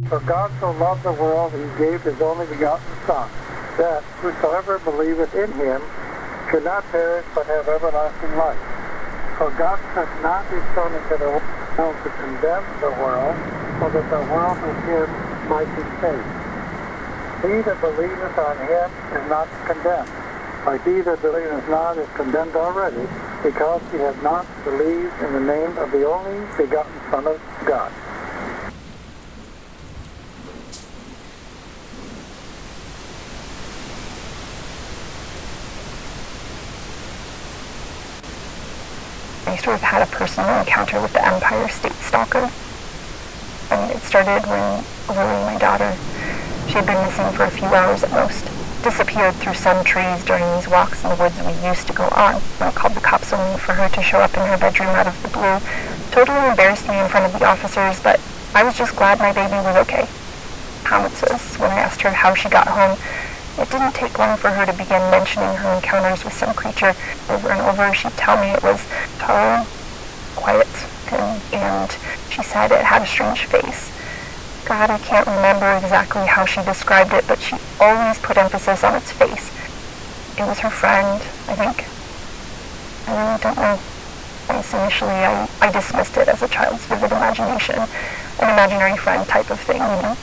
For God so loved the world, he gave his only begotten Son, that whosoever believeth in him should not perish but have everlasting life. For God sent not his Son into the world to condemn the world, so that the world through him might be saved. He that believeth on him is not condemned, but he that believeth not is condemned already, because he has not believed in the name of the only begotten Son of God. I sort of had a personal encounter with the Empire State Stalker. And it started when Lily, my daughter, she had been missing for a few hours at most, disappeared through some trees during these walks in the woods we used to go on. I called the cops only for her to show up in her bedroom out of the blue. Totally embarrassed me in front of the officers, but I was just glad my baby was okay. Comments was when I asked her how she got home. It didn't take long for her to begin mentioning her encounters with some creature. Over and over, she'd tell me it was tall, quiet, thin, and she said it had a strange face. God, I can't remember exactly how she described it, but she always put emphasis on its face. It was her friend, I think. I really don't know. Initially, I dismissed it as a child's vivid imagination, an imaginary friend type of thing, you know.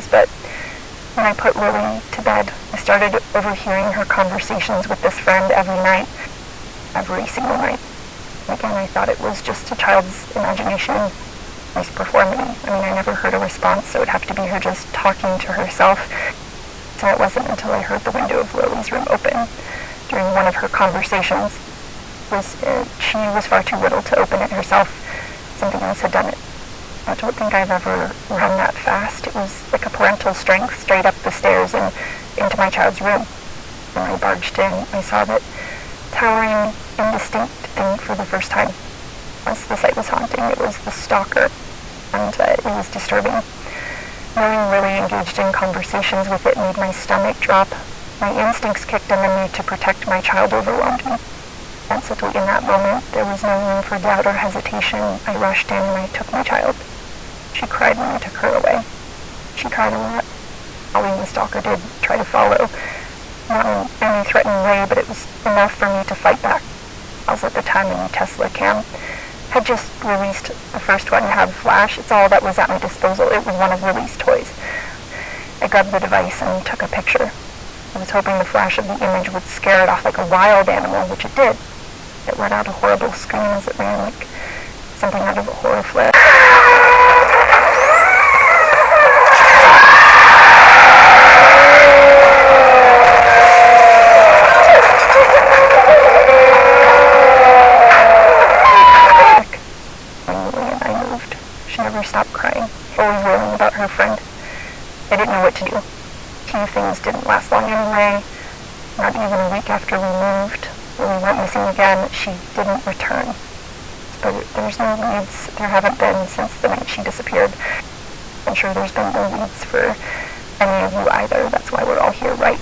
But when I put Lily to bed, I started overhearing her conversations with this friend every night, every single night. And again, I thought it was just a child's imagination misperforming. I mean, I never heard a response, so it would have to be her just talking to herself. So it wasn't until I heard the window of Lily's room open during one of her conversations. She was far too little to open it herself. Something else had done it. I don't think I've ever run that fast. It was like a parental strength straight up the stairs and into my child's room. When I barged in, I saw that towering, indistinct thing for the first time. Once the sight was haunting, it was the Stalker, and it was disturbing. Knowing Lily engaged in conversations with it made my stomach drop. My instincts kicked in, the need to protect my child overwhelmed me. Sensibly in that moment, there was no room for doubt or hesitation. I rushed in and I took my child. She cried when I took her away. She cried a lot. Following the Stalker did try to follow. Not in any threatening way, but it was enough for me to fight back. I was at the time a new Tesla cam. Had just released the first one to have flash. It's all that was at my disposal. It was one of Lily's toys. I grabbed the device and took a picture. I was hoping the flash of the image would scare it off like a wild animal, which it did. It let out a horrible scream as it ran, like something out of a horror flick. She never stopped crying, always wailing about her friend. I didn't know what to do. Few things didn't last long anyway. Not even a week after we moved, when we went missing again, she didn't return. But there's no leads. There haven't been since the night she disappeared. I'm sure there's been no leads for any of you either. That's why we're all here, right?